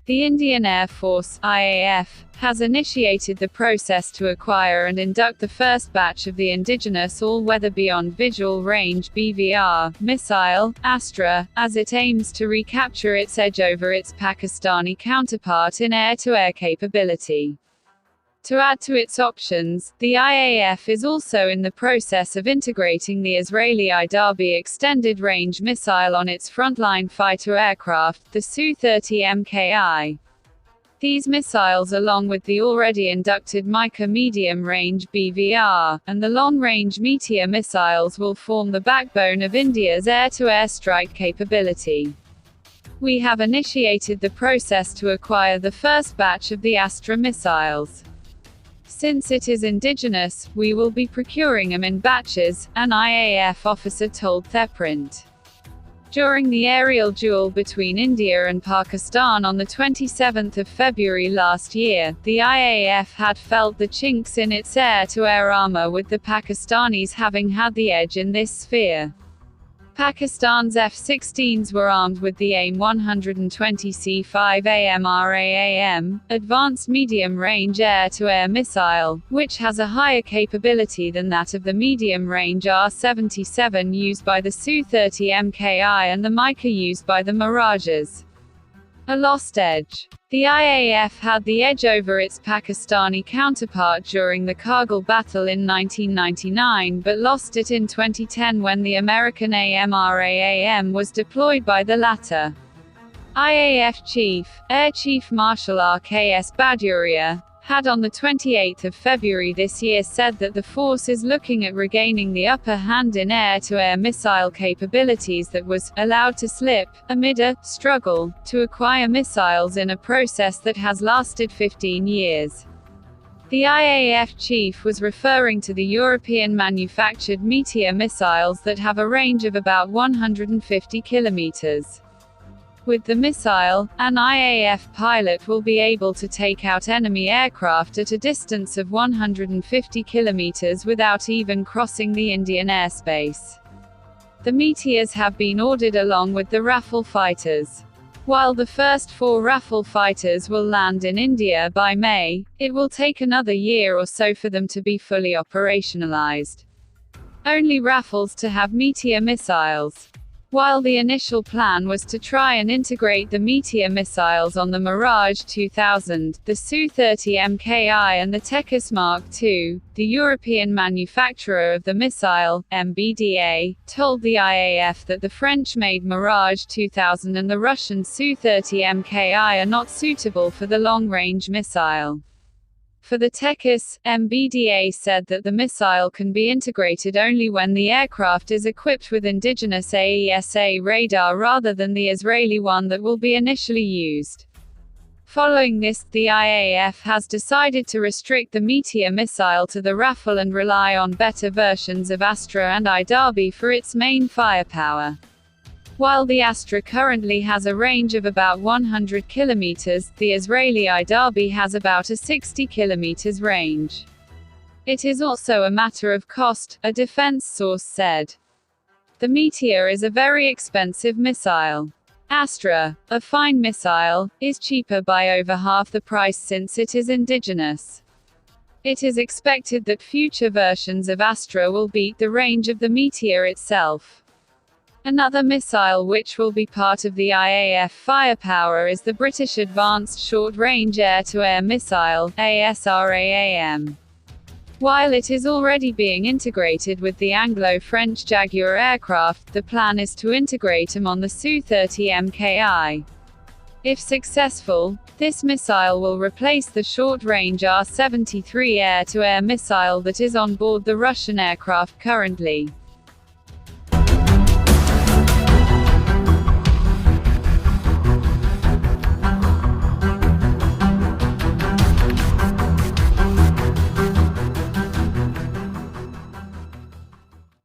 The Indian Air Force (IAF) has initiated the process to acquire and induct the first batch of the indigenous all-weather beyond visual range (BVR) missile, Astra, as it aims to recapture its edge over its Pakistani counterpart in air-to-air capability. To add to its options, the IAF is also in the process of integrating the Israeli Idarbi extended-range missile on its frontline fighter aircraft, the Su-30 MKI. These missiles, along with the already inducted MICA medium-range BVR, and the long-range Meteor missiles, will form the backbone of India's air-to-air strike capability. We have initiated the process to acquire the first batch of the Astra missiles. Since it is indigenous, we will be procuring them in batches, an IAF officer told ThePrint. During the aerial duel between India and Pakistan on the 27th of February last year, the IAF had felt the chinks in its air-to-air armor, with the Pakistanis having had the edge in this sphere. Pakistan's F-16s were armed with the AIM-120C5 AMRAAM, Advanced Medium-Range Air-to-Air Missile, which has a higher capability than that of the medium-range R-77 used by the Su-30 MKI and the MICA used by the Mirages. A lost edge. The IAF had the edge over its Pakistani counterpart during the Kargil battle in 1999 but lost it in 2010 when the American AMRAAM was deployed by the latter. IAF Chief, Air Chief Marshal R.K.S. Bhaduria, had on the 28th of February this year said that the force is looking at regaining the upper hand in air-to-air missile capabilities that was allowed to slip, amid a struggle to acquire missiles in a process that has lasted 15 years. The IAF chief was referring to the European-manufactured Meteor missiles that have a range of about 150 kilometers. With the missile, an IAF pilot will be able to take out enemy aircraft at a distance of 150 kilometers without even crossing the Indian airspace. The Meteors have been ordered along with the Rafale fighters. While the first 4 Rafale fighters will land in India by May, it will take another year or so for them to be fully operationalized. Only Rafales to have Meteor missiles. While the initial plan was to try and integrate the Meteor missiles on the Mirage 2000, the Su-30 MKI and the Tekis Mark II, the European manufacturer of the missile, MBDA, told the IAF that the French-made Mirage 2000 and the Russian Su-30 MKI are not suitable for the long-range missile. For the Tekis, MBDA said that the missile can be integrated only when the aircraft is equipped with indigenous AESA radar rather than the Israeli one that will be initially used. Following this, the IAF has decided to restrict the Meteor missile to the Rafale and rely on better versions of Astra and Idarbi for its main firepower. While the Astra currently has a range of about 100 kilometers, the Israeli Idarbi has about a 60 kilometers range. It is also a matter of cost, a defense source said. The Meteor is a very expensive missile. Astra, a fine missile, is cheaper by over half the price since it is indigenous. It is expected that future versions of Astra will beat the range of the Meteor itself. Another missile which will be part of the IAF firepower is the British Advanced Short-Range Air-to-Air Missile, ASRAAM. While it is already being integrated with the Anglo-French Jaguar aircraft, the plan is to integrate them on the Su-30 MKI. If successful, this missile will replace the short-range R-73 air-to-air missile that is on board the Russian aircraft currently.